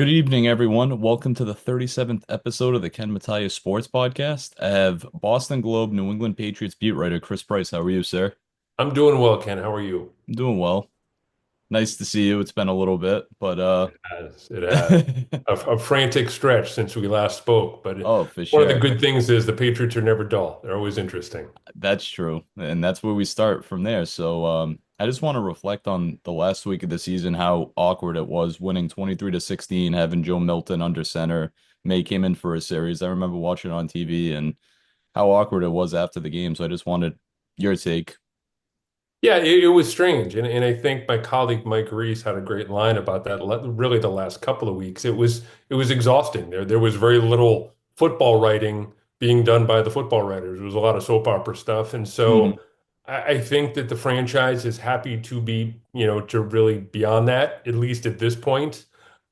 Good evening, everyone. Welcome to the 37th episode of the Matias Sports Podcast. I have Boston Globe, New England Patriots beat writer Chris Price. How are you, sir? I'm doing well, Ken. How are you? I'm doing well. Nice to see you. It's been a little bit, but It has a frantic stretch since we last spoke, but oh, for one of the sure. good things is the Patriots are never dull. They're always interesting. That's true. And that's where we start from there. So I just want to reflect on the last week of the season, how awkward it was winning 23 to 16, having Joe Milton under center. May came in for a series. I remember watching it on TV and how awkward it was after the game. So I just wanted your take. Yeah, it was strange, and I think my colleague Mike Reese had a great line about that. Really, the last couple of weeks, it was exhausting. There was very little football writing being done by the football writers. There was a lot of soap opera stuff, and so Mhm. I think that the franchise is happy to be, to really beyond that, at least at this point.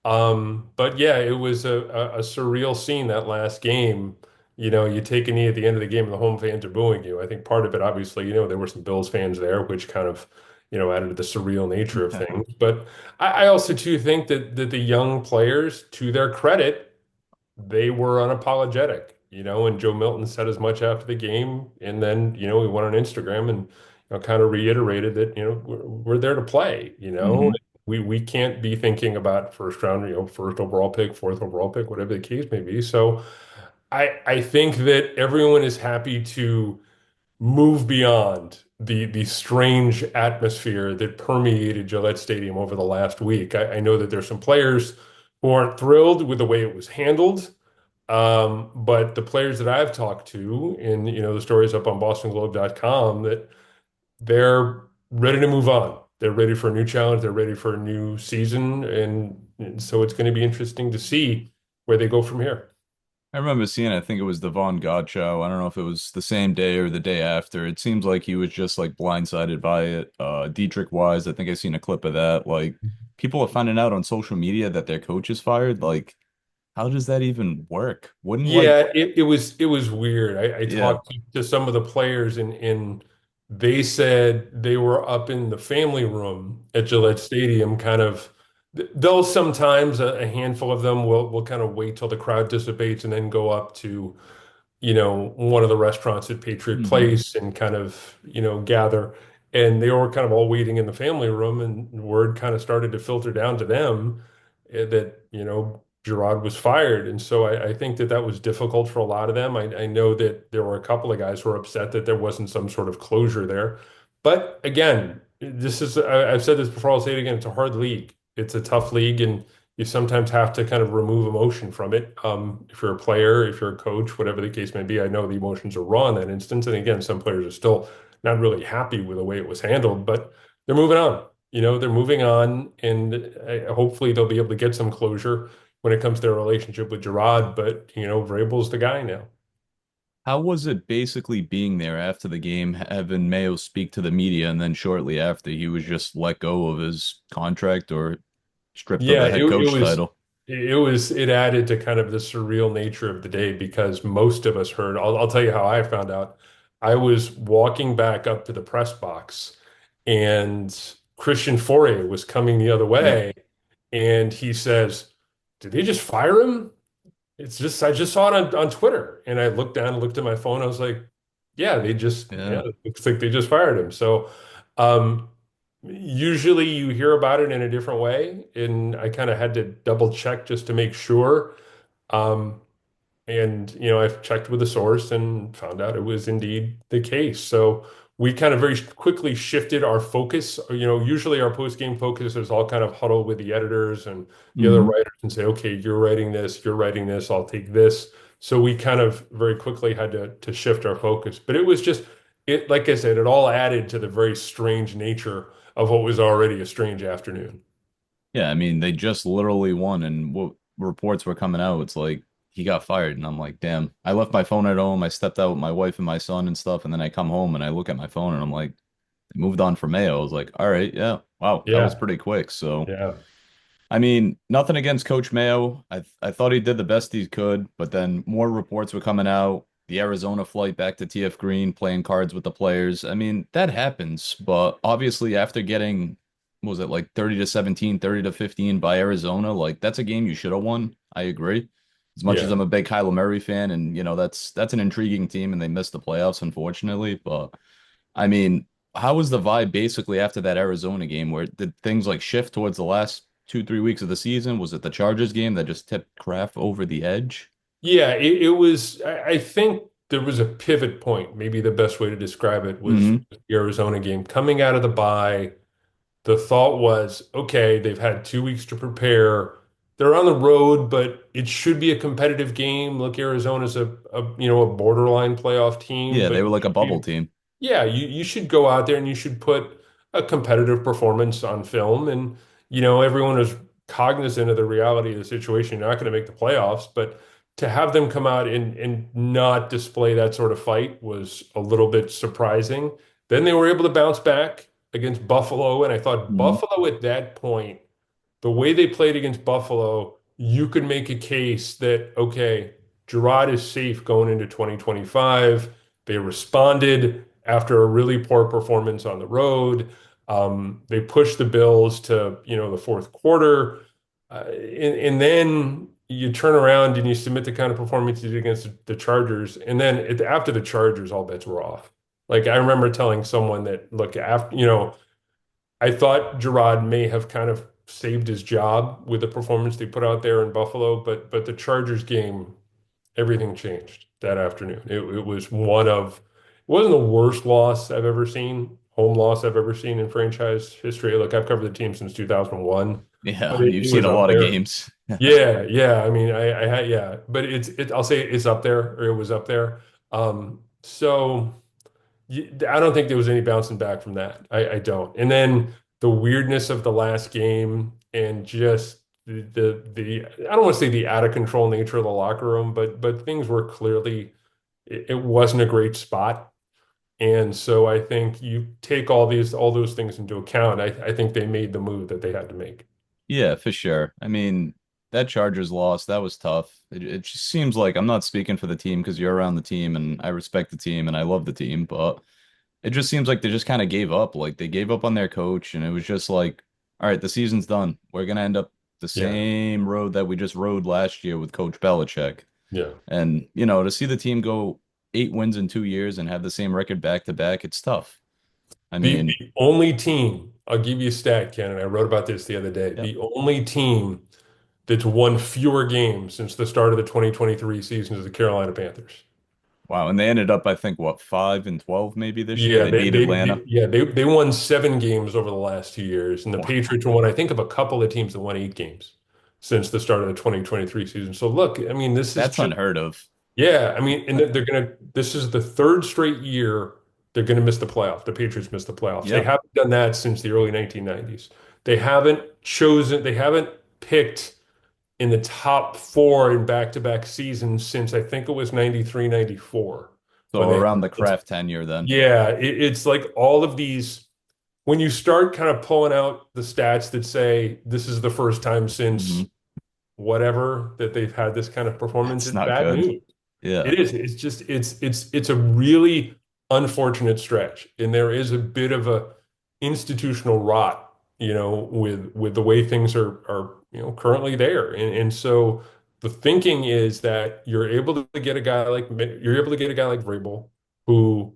But yeah, it was a surreal scene that last game. You take a knee at the end of the game and the home fans are booing you. I think part of it, obviously, there were some Bills fans there, which kind of, added to the surreal nature of things. But I also too think that the young players, to their credit, they were unapologetic, and Joe Milton said as much after the game. And then, he went on Instagram and, kind of reiterated that, we're there to play, Hmm. we can't be thinking about first round, first overall pick, fourth overall pick, whatever the case may be. So I think that everyone is happy to move beyond the strange atmosphere that permeated Gillette Stadium over the last week. I know that there's some players who aren't thrilled with the way it was handled. But the players that I've talked to, and the stories up on bostonglobe.com, that they're ready to move on. They're ready for a new challenge. They're ready for a new season, and so it's going to be interesting to see where they go from here. I remember seeing, I think it was the Von God show. I don't know if it was the same day or the day after. It seems like he was just like blindsided by it. Dietrich Wise, I think I seen a clip of that. Like people are finding out on social media that their coach is fired. Like, how does that even work? Wouldn't like, Yeah, it was weird. I yeah. talked to some of the players, and they said they were up in the family room at Gillette Stadium, kind of. They'll sometimes a handful of them will kind of wait till the crowd dissipates and then go up to one of the restaurants at Patriot Hmm. Place and kind of, gather. And they were kind of all waiting in the family room, and word kind of started to filter down to them that, Jerod was fired. And so I think that was difficult for a lot of them. I know that there were a couple of guys who were upset that there wasn't some sort of closure there. But again, I've said this before, I'll say it again, it's a hard league. It's a tough league, and you sometimes have to kind of remove emotion from it. If you're a player, if you're a coach, whatever the case may be, I know the emotions are raw in that instance. And again, some players are still not really happy with the way it was handled, but they're moving on. They're moving on, and hopefully they'll be able to get some closure when it comes to their relationship with Gerard. But Vrabel's the guy now. How was it basically being there after the game, having Mayo speak to the media, and then shortly after he was just let go of his contract or stripped of Yeah, the it, head it coach was title? it added to kind of the surreal nature of the day because most of us heard. I'll tell you how I found out. I was walking back up to the press box, and Christian Fourier was coming the other Yep. way, and he says, "Did they just fire him?" I just saw it on Twitter, and I looked down and looked at my phone. I was like, yeah, Yeah. it looks like they just fired him. So, um, usually you hear about it in a different way, and I kind of had to double check just to make sure. Um, and I've checked with the source and found out it was indeed the case. So we kind of very quickly shifted our focus. Usually our post-game focus is all kind of huddled with the editors and the other Hmm. writers and say, okay, you're writing this, I'll take this. So we kind of very quickly had to shift our focus. But it was just it, like I said, it all added to the very strange nature of what was already a strange afternoon. Yeah, I mean, they just literally won, and what reports were coming out, it's like he got fired, and I'm like, damn. I left my phone at home. I stepped out with my wife and my son and stuff, and then I come home and I look at my phone, and I'm like, they moved on from Mayo. I was like, all right, yeah, wow, that was Yeah, pretty quick. So, yeah. I mean, nothing against Coach Mayo. I thought he did the best he could, but then more reports were coming out. The Arizona flight back to TF Green, playing cards with the players. I mean, that happens, but obviously after getting what was it like 30-17, 30-15 by Arizona? Like that's a game you should have won. I agree. As much as Yeah. I'm a big Kyler Murray fan, and that's an intriguing team, and they missed the playoffs unfortunately. But I mean, how was the vibe basically after that Arizona game? Where did things like shift towards the last 2, 3 weeks of the season? Was it the Chargers game that just tipped Kraft over the edge? Yeah, it was, I think there was a pivot point. Maybe the best way to describe it was Hmm. the Arizona game. Coming out of the bye, the thought was, okay, they've had 2 weeks to prepare. They're on the road, but it should be a competitive game. Look, Arizona's a borderline playoff team, Yeah, they but were like a bubble team. yeah, you should go out there and you should put a competitive performance on film. And, everyone is cognizant of the reality of the situation. You're not going to make the playoffs, but to have them come out and not display that sort of fight was a little bit surprising. Then they were able to bounce back against Buffalo. And I thought Hmm. Buffalo at that point, the way they played against Buffalo, you could make a case that, okay, Jerod is safe going into 2025. They responded after a really poor performance on the road. They pushed the Bills to, the fourth quarter. And then you turn around and you submit the kind of performance you did against the Chargers. And then after the Chargers, all bets were off. Like I remember telling someone that, look, after, I thought Jerod may have kind of saved his job with the performance they put out there in Buffalo, but the Chargers game, everything changed that afternoon. It was it wasn't the worst loss I've ever seen, home loss I've ever seen in franchise history. Look, I've covered the team since 2001, but Yeah, it, you've it seen was a up lot of there. games. Yeah, yeah. I mean, I had, yeah, but I'll say it's up there, or it was up there. So. I don't think there was any bouncing back from that. I don't. And then the weirdness of the last game and just the I don't want to say the out of control nature of the locker room, but things were clearly it wasn't a great spot. And so I think you take all those things into account. I think they made the move that they had to make. Yeah, for sure. I mean, that Chargers loss, that was tough. It just seems like I'm not speaking for the team because you're around the team and I respect the team and I love the team, but it just seems like they just kind of gave up. Like they gave up on their coach and it was just like, all right, the season's done. We're gonna end up the Yeah, same road that we just rode last year with Coach Belichick. yeah. And, to see the team go 8 wins in 2 years and have the same record back to back, it's tough. I The mean, only team, I'll give you a stat, Ken, and I wrote about this the other day. yep. The only team that's won fewer games since the start of the 2023 season is the Carolina Panthers. Wow. And they ended up, I think, what, 5-12 maybe this year? Yeah, They beat Atlanta. they won 7 games over the last 2 years, and the Wow. Patriots are one, I think, of a couple of teams that won 8 games since the start of the 2023 season. So look, I mean, this is That's just unheard of. yeah, I mean, and they're gonna this is the third straight year they're gonna miss the playoff. The Patriots missed the playoffs. They Yep. haven't done that since the early 1990s. They haven't picked in the top four in back-to-back seasons since I think it was 93, 94 when So they around the Kraft tenure then. yeah, it's like all of these when you start kind of pulling out the stats that say this is the first time since Hmm. whatever that they've had this kind of performance, That's it's not bad good. news. Yeah. It is. It's just it's a really unfortunate stretch, and there is a bit of a institutional rot, with the way things are currently there, and so the thinking is that you're able to get a guy like Vrabel who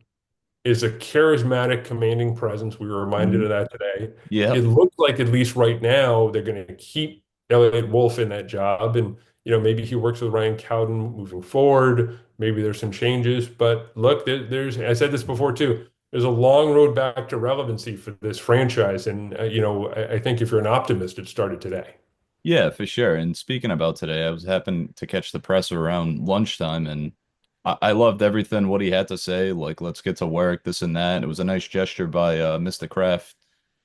is a charismatic, commanding presence. We were reminded Hmm. of that today. It Yep. looks like at least right now they're going to keep Elliott Wolf in that job, and maybe he works with Ryan Cowden moving forward. Maybe there's some changes, but look, there's I said this before too. There's a long road back to relevancy for this franchise, and I think if you're an optimist, it started today. Yeah, for sure. And speaking about today, I was happened to catch the presser around lunchtime and I loved everything what he had to say. Like, let's get to work, this and that. It was a nice gesture by Mr. Kraft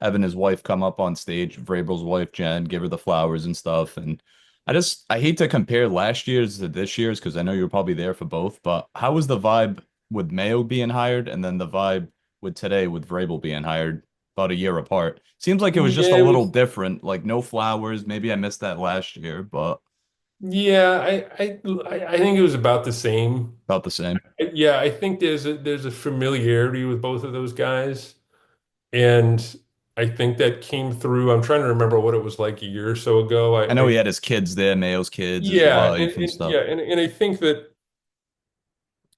having his wife come up on stage, Vrabel's wife, Jen, give her the flowers and stuff. And I hate to compare last year's to this year's because I know you're probably there for both, but how was the vibe with Mayo being hired and then the vibe with today with Vrabel being hired about a year apart? Seems like it was just a Yeah, it little was. different, like no flowers. Maybe I missed that last year, but Yeah, I think it was about the same. about the same. Yeah, I think there's a familiarity with both of those guys. And I think that came through. I'm trying to remember what it was like a year or so ago. I know he had his kids there, Mayo's kids, his Yeah, wife and stuff. yeah, and I think that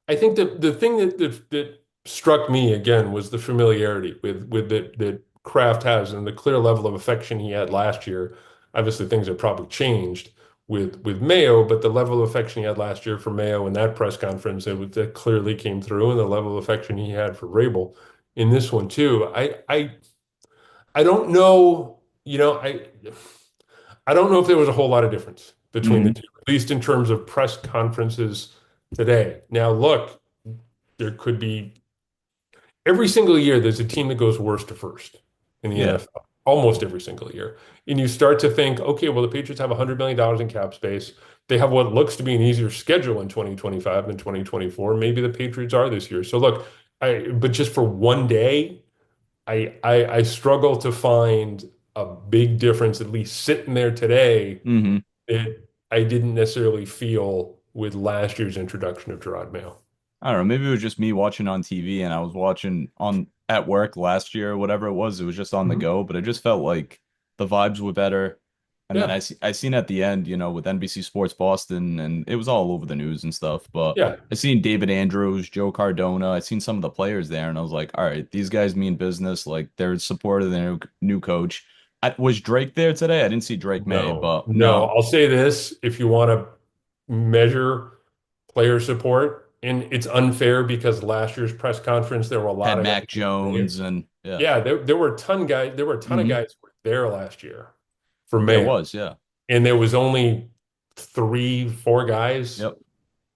the thing that struck me again was the familiarity with that Kraft has and the clear level of affection he had last year. Obviously, things have probably changed with Mayo, but the level of affection he had last year for Mayo in that press conference, that clearly came through, and the level of affection he had for Vrabel in this one too. I don't know, I don't know if there was a whole lot of difference between the Hmm. two, at least in terms of press conferences today. Now, look, there could be every single year there's a team that goes worst to first in the Yeah. NFL, almost every single year. And you start to think, okay, well, the Patriots have $100 million in cap space. They have what looks to be an easier schedule in 2025 than 2024. Maybe the Patriots are this year. So look, but just for one day, I struggle to find a big difference, at least sitting there today, Hmm. that I didn't necessarily feel with last year's introduction of Jerod Mayo. I don't know. Maybe it was just me watching on TV and I was watching on at work last year or whatever it was. It was just on the Mhm. go, but it just felt like the vibes were better. And then Yeah, I seen at the end, with NBC Sports Boston, and it was all over the news and stuff. But yeah. I seen David Andrews, Joe Cardona. I seen some of the players there, and I was like, all right, these guys mean business. Like they're supportive of their new coach. Was Drake there today? I didn't see Drake May, No, but no. no, I'll say this, if you want to measure player support, and it's unfair because last year's press conference, there were a lot had of guys Mac who were there. Jones and yeah. Yeah, there were there were a ton of Hmm. guys who were there last year for There Mayo. was, yeah. And there was only three, four guys Yep.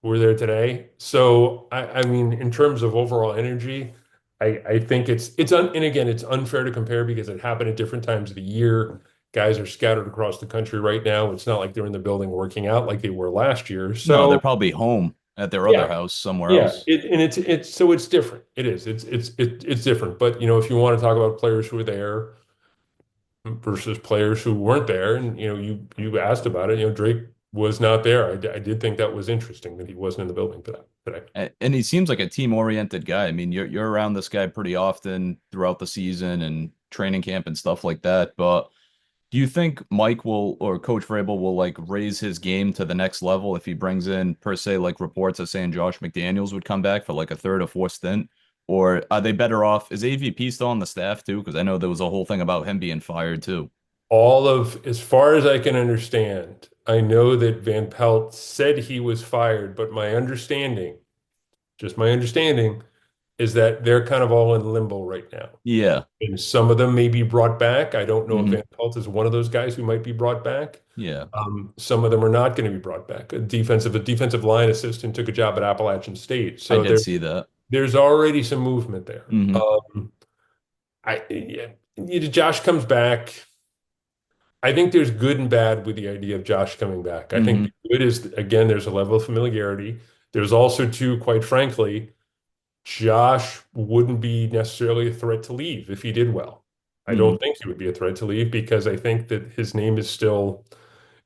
who were there today. So I mean, in terms of overall energy, I think and again, it's unfair to compare because it happened at different times of the year. Guys are scattered across the country right now. It's not like they're in the building working out like they were last year. No, they're So probably home at their other yeah, house somewhere yeah. else. And it's so it's different. It is. It's different. But if you want to talk about players who are there versus players who weren't there, and you asked about it, Drake was not there. I did think that was interesting that he wasn't in the building for that today. And he seems like a team-oriented guy. I mean, you're around this guy pretty often throughout the season and training camp and stuff like that. But do you think Mike will or Coach Vrabel will like raise his game to the next level if he brings in per se like reports of saying Josh McDaniels would come back for like a third or fourth stint? Or are they better off? Is AVP still on the staff too? Because I know there was a whole thing about him being fired too. As far as I can understand, I know that Van Pelt said he was fired, but just my understanding, is that they're kind of all in limbo right now. Yeah. And some of them may be brought back. I don't know if Hmm. Van Pelt is one of those guys who might be brought back. Yeah. Some of them are not going to be brought back. A defensive line assistant took a job at Appalachian State, I so did see that. there's already some movement there. Hmm. Yeah, Josh comes back. I think there's good and bad with the idea of Josh coming back. I think Hmm. the good is, again, there's a level of familiarity. There's also, too, quite frankly, Josh wouldn't be necessarily a threat to leave if he did well. I Hmm. don't think he would be a threat to leave because I think that his name is still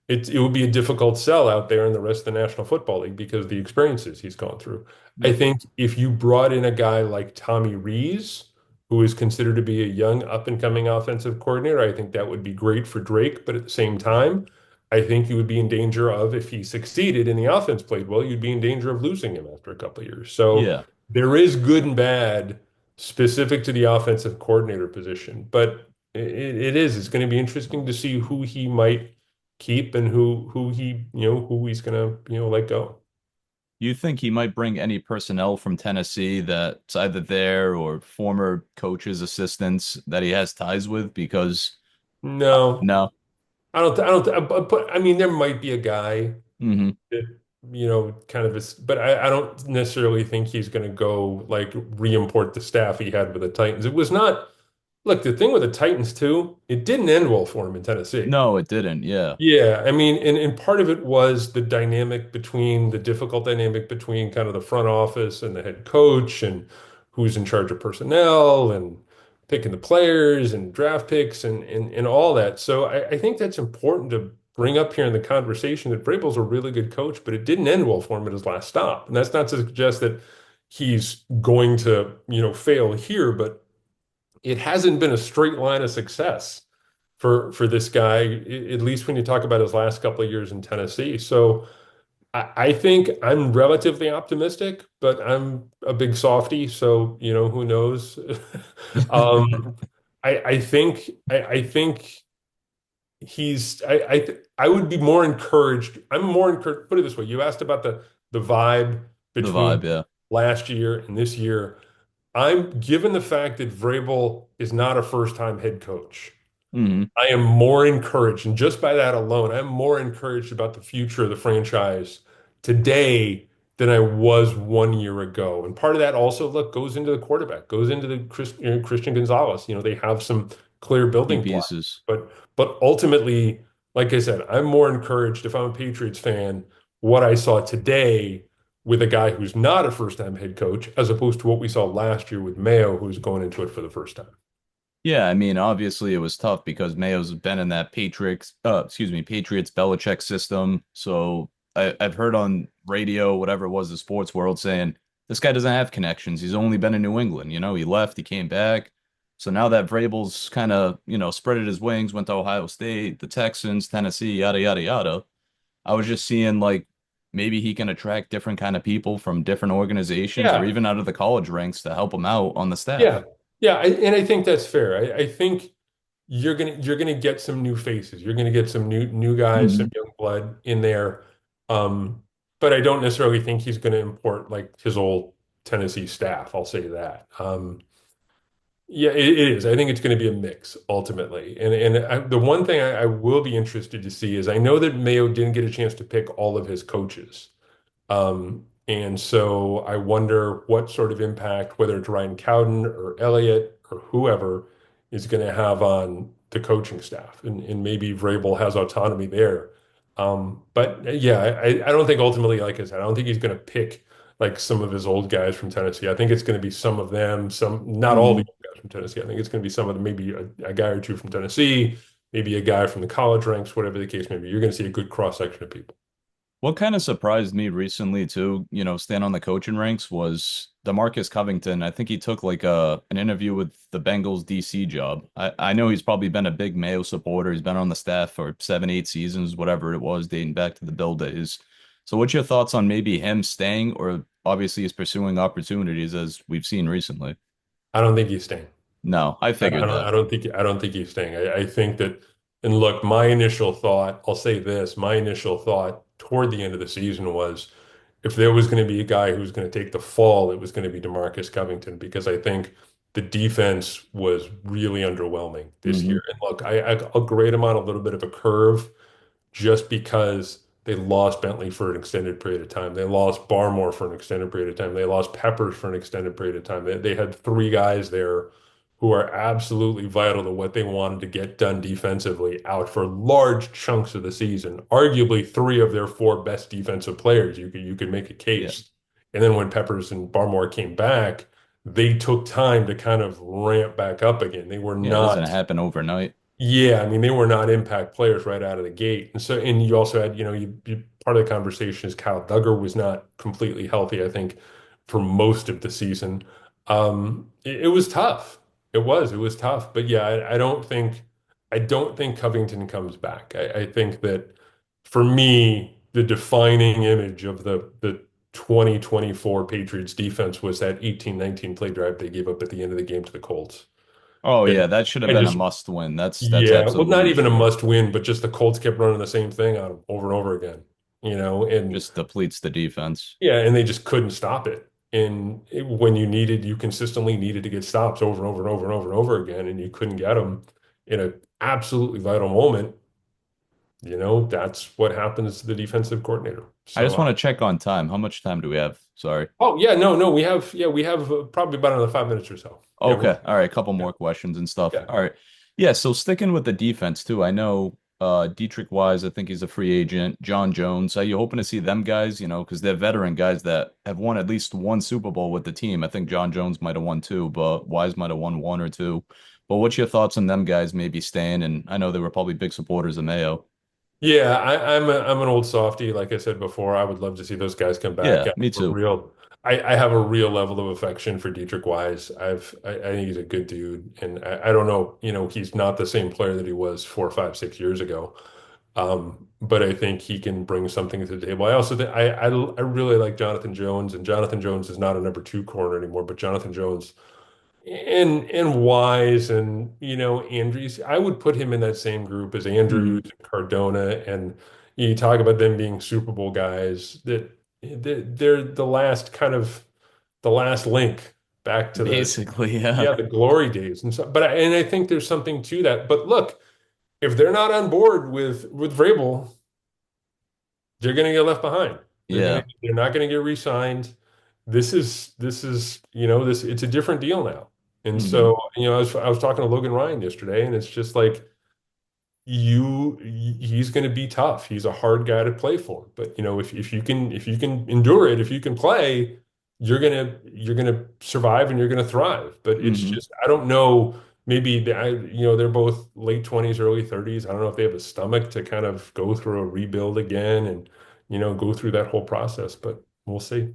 it would be a difficult sell out there in the rest of the National Football League because of the experiences he's gone through. I Yep. think if you brought in a guy like Tommy Rees, who is considered to be a young up and coming offensive coordinator, I think that would be great for Drake. But at the same time, I think you would be in danger of, if he succeeded and the offense played well, you'd be in danger of losing him after a couple of years. So Yeah. there is good and bad specific to the offensive coordinator position. But it's going to be interesting to see who he might keep and who he's gonna let go. You think he might bring any personnel from Tennessee that's either there or former coaches, assistants that he has ties with? Because No, no. but I mean there might be a guy Hmm. that kind of is, but I don't necessarily think he's gonna go like re-import the staff he had with the Titans. It was not Look, the thing with the Titans too, it didn't end well for him in Tennessee. No, it didn't. Yeah. Yeah, I mean, and part of it was the difficult dynamic between kind of the front office and the head coach and who's in charge of personnel and picking the players and draft picks and all that. So I think that's important to bring up here in the conversation that Vrabel's a really good coach, but it didn't end well for him at his last stop. And that's not to suggest that he's going to, fail here, but it hasn't been a straight line of success for this guy, at least when you talk about his last couple of years in Tennessee. So I think I'm relatively optimistic, but I'm a big softie, so who knows? Um, I think I would be more encouraged. I'm more encouraged. Put it this way: you asked about the vibe The between vibe, yeah. last year and this year. I'm given the fact that Vrabel is not a first-time head coach. Hmm. I am more encouraged, and just by that alone, I'm more encouraged about the future of the franchise today than I was 1 year ago. And part of that also, look, goes into the quarterback, goes into the Christian Gonzalez. They have some clear Key building blocks, pieces. but ultimately, like I said, I'm more encouraged if I'm a Patriots fan, what I saw today with a guy who's not a first-time head coach, as opposed to what we saw last year with Mayo, who's going into it for the first time. Yeah, I mean, obviously it was tough because Mayo's been in that Patriots Belichick system. So I've heard on radio, whatever it was, the sports world saying this guy doesn't have connections. He's only been in New England. He left, he came back. So now that Vrabel's kind of, spreaded his wings, went to Ohio State, the Texans, Tennessee, yada, yada, yada. I was just seeing like maybe he can attract different kind of people from different organizations or Yeah, even out of the college ranks to help him out on the yeah, staff. yeah, and I think that's fair. I think you're gonna get some new faces. You're gonna get some new guys, some Hmm. young blood in there. Um, but I don't necessarily think he's gonna import like his old Tennessee staff. I'll say that. Yeah, it is. I think it's going to be a mix ultimately. The one thing I will be interested to see is I know that Mayo didn't get a chance to pick all of his coaches. And so I wonder what sort of impact, whether it's Ryan Cowden or Elliott or whoever, is going to have on the coaching staff. And maybe Vrabel has autonomy there. But yeah, I don't think ultimately, like I said, I don't think he's going to pick like some of his old guys from Tennessee. I think it's going to be some of them, not all the Hmm. old guys from Tennessee. I think it's going to be some of them, maybe a guy or two from Tennessee, maybe a guy from the college ranks, whatever the case may be. You're going to see a good cross section of people. What kind of surprised me recently too, staying on the coaching ranks was DeMarcus Covington. I think he took like an interview with the Bengals DC job. I know he's probably been a big Mayo supporter. He's been on the staff for 7, 8 seasons, whatever it was, dating back to the Bill days. So what's your thoughts on maybe him staying or obviously he's pursuing opportunities as we've seen recently? I don't think he's staying. No, I I figured don't, that. I don't think he's staying. I think that, and look, my initial thought, I'll say this, my initial thought toward the end of the season was if there was going to be a guy who was going to take the fall, it was going to be DeMarcus Covington because I think the defense was really underwhelming this Hmm. year. And look, I'll grade him on a little bit of a curve just because they lost Bentley for an extended period of time. They lost Barmore for an extended period of time. They lost Peppers for an extended period of time. They had three guys there who are absolutely vital to what they wanted to get done defensively out for large chunks of the season. Arguably three of their four best defensive players. You could make a Yeah. case. And then when Peppers and Barmore came back, they took time to kind of ramp back up again. They were Yeah, it doesn't not happen overnight. yeah, I mean, they were not impact players right out of the gate. And you also had, part of the conversation is Kyle Duggar was not completely healthy, I think, for most of the season. It was tough. It was tough. But yeah, I don't think Covington comes back. I think that for me, the defining image of the 2024 Patriots defense was that 18-19 play drive they gave up at the end of the game to the Colts. Oh And yeah, that should have I been a just must win. That's yeah, well, not absolutely even a should have. must win, but just the Colts kept running the same thing on them over and over again, and Just depletes the defense. yeah, and they just couldn't stop it. And when you consistently needed to get stops over and over and over and over and over again, and you couldn't get them in an absolutely vital moment, that's what happens to the defensive coordinator. I just So, want to check on time. How much time do we have? Sorry. oh yeah, no, we have probably about another 5 minutes or so. Yeah, Okay. All right. Couple yeah, more questions and stuff. yeah. All right. Yeah. So sticking with the defense too, I know Dietrich Wise, I think he's a free agent. John Jones. Are you hoping to see them guys, because they're veteran guys that have won at least one Super Bowl with the team. I think John Jones might have won two, but Wise might have won one or two. But what's your thoughts on them guys maybe staying? And I know they were probably big supporters of Mayo. Yeah, I'm an old softie. Like I said before, I would love to see those guys come back. Yeah, me too. I have a real level of affection for Dietrich Wise. I think he's a good dude, and I don't know, he's not the same player that he was 4, 5, 6 years ago. But I think he can bring something to the table. I also think I really like Jonathan Jones, and Jonathan Jones is not a number two corner anymore, but Jonathan Jones and Wise and Andrews, I would put him in that same group as Hmm. Andrews and Cardona, and you talk about them being Super Bowl guys that they're the last link back to the Basically, yeah. yeah, the glory days. And so, and I think there's something to that. But look, if they're not on board with Vrabel, they're going to get left behind. Yeah. They're not going to get re-signed. This is this it's a different deal now. And Hmm. so I was talking to Logan Ryan yesterday, and it's just like he's going to be tough. He's a hard guy to play for. But if you can endure it, if you can play, you're gonna survive and you're gonna thrive. But it's Hmm. just I don't know. Maybe they're both late 20s, early 30s. I don't know if they have a stomach to kind of go through a rebuild again and go through that whole process. But we'll see.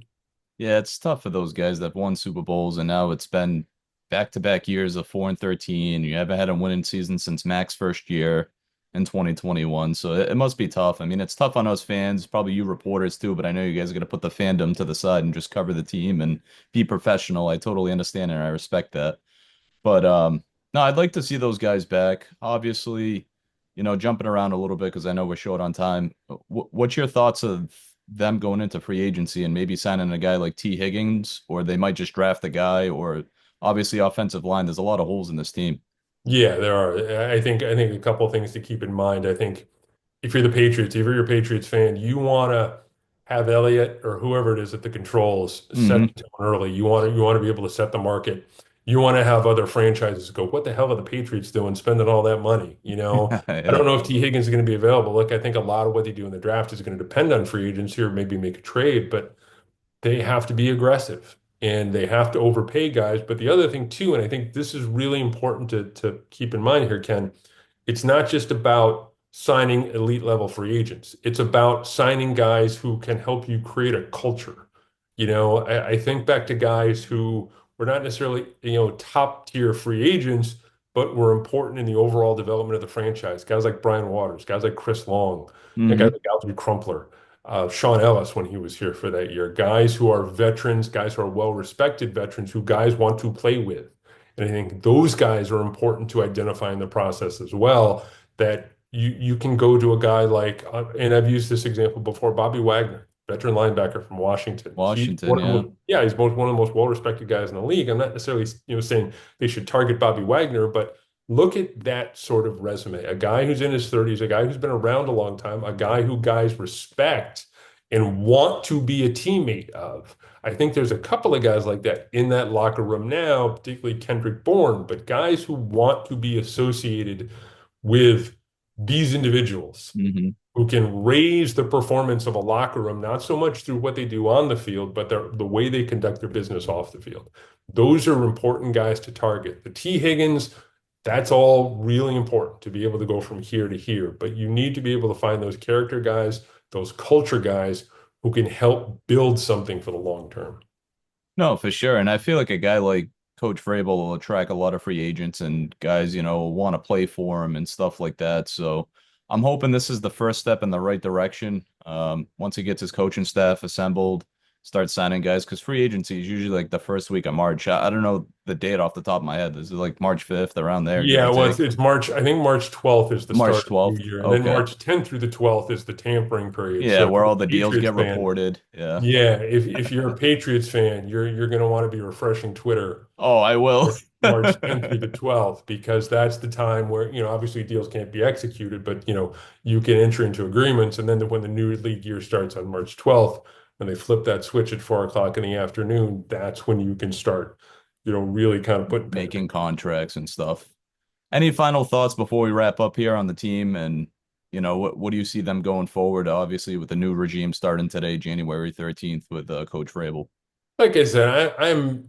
Yeah, it's tough for those guys that won Super Bowls, and now it's been back-to-back years of 4-13. You haven't had a winning season since Mac's first year in 2021, so it must be tough. I mean, it's tough on us fans, probably you reporters too, but I know you guys are gonna put the fandom to the side and just cover the team and be professional. I totally understand and I respect that. But no, I'd like to see those guys back. Obviously, jumping around a little bit because I know we're short on time. What's your thoughts of them going into free agency and maybe signing a guy like T. Higgins, or they might just draft a guy, or obviously offensive line. There's a lot of holes in this team. Yeah, there are. I think a couple of things to keep in mind. I think if you're a Patriots fan, you want to have Elliott or whoever it is at the controls set Hmm. the tone early. You want to be able to set the market. You want to have other franchises go, what the hell are the Patriots doing spending all that money? I Yeah. don't know if T. Higgins is going to be available. Look, I think a lot of what they do in the draft is going to depend on free agents here, maybe make a trade, but they have to be aggressive and they have to overpay guys. But the other thing too, and I think this is really important to keep in mind here, Ken, it's not just about signing elite level free agents. It's about signing guys who can help you create a culture. I think back to guys who were not necessarily, top tier free agents, but were important in the overall development of the franchise. Guys like Brian Waters, guys like Chris Long, guys Hmm. like Alvin Crumpler, Sean Ellis when he was here for that year. Guys who are veterans, guys who are well-respected veterans, who guys want to play with. And I think those guys are important to identify in the process as well. That you can go to a guy like, and I've used this example before, Bobby Wagner, veteran linebacker from Washington. Washington, yeah. He's one of the most well-respected guys in the league. I'm not necessarily, saying they should target Bobby Wagner, but look at that sort of resume. A guy who's in his 30s, a guy who's been around a long time, a guy who guys respect and want to be a teammate of. I think there's a couple of guys like that in that locker room now, particularly Kendrick Bourne, but guys who want to be associated with these individuals Hmm. who can raise the performance of a locker room, not so much through what they do on the field, but the way they conduct their business off the field. Those are important guys to target. The T. Higgins, that's all really important to be able to go from here to here. But you need to be able to find those character guys, those culture guys who can help build something for the long term. No, for sure. And I feel like a guy like Coach Vrabel will attract a lot of free agents and guys, want to play for him and stuff like that. So I'm hoping this is the first step in the right direction. Once he gets his coaching staff assembled, start signing guys, because free agency is usually like the first week of March. I don't know the date off the top of my head. This is like March 5th, around there, give Yeah, or well, take. it's March. I think March 12th is the March start of the new 12th. year, and then Okay. March 10th through the 12th is the tampering period. Yeah, So if where you're all a the deals Patriots get fan, reported. Yeah. yeah, if you're a Patriots fan, you're going to want to be refreshing Twitter Oh, I will. March 10th through the 12th because that's the time where, obviously deals can't be executed, but you can enter into agreements, and then when the new league year starts on March 12th, when they flip that switch at 4 o'clock in the afternoon, that's when you can start, really kind of putting pen to Making paper. contracts and stuff. Any final thoughts before we wrap up here on the team? And, what do you see them going forward? Obviously, with the new regime starting today, January 13th, with Coach Vrabel. Like I said, I'm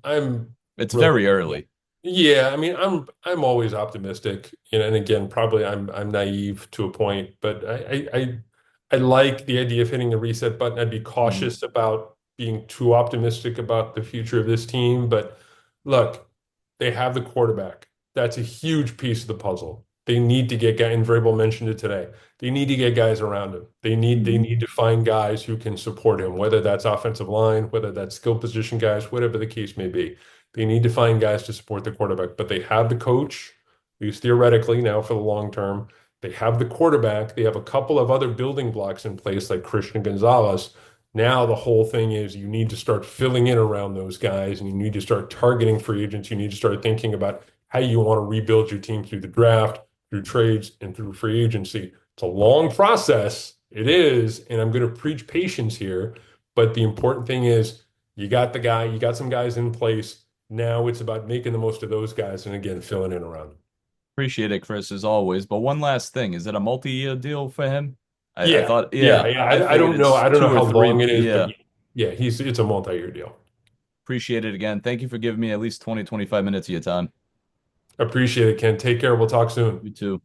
It's really very hopeful. early. Yeah, I mean, I'm always optimistic, and again, probably I'm naive to a point, but I like the idea of hitting the reset button. I'd be Mhm. cautious about being too optimistic about the future of this team, but look, they have the quarterback. That's a huge piece of the puzzle. They need to get guys, and Vrabel mentioned it today. They need to get guys around him. They Mhm. need to find guys who can support him, whether that's offensive line, whether that's skill position guys, whatever the case may be. They need to find guys to support the quarterback, but they have the coach, at least theoretically now for the long term. They have the quarterback. They have a couple of other building blocks in place, like Christian Gonzalez. Now the whole thing is you need to start filling in around those guys, and you need to start targeting free agents. You need to start thinking about how you want to rebuild your team through the draft, through trades, and through free agency. It's a long process. It is, and I'm going to preach patience here, but the important thing is you got the guy, you got some guys in place. Now it's about making the most of those guys and again filling in around them. Appreciate it, Chris, as always. But one last thing, is it a multi-year deal for him? I Yeah, thought, yeah, yeah, yeah. I I figured don't know. it's I don't know two or how long three. it is, but Yeah, yeah, he's it's a multi-year deal. appreciate it again. Thank you for giving me at least 20, 25 minutes of your time. Appreciate it, Ken. Take care. We'll talk soon. You too.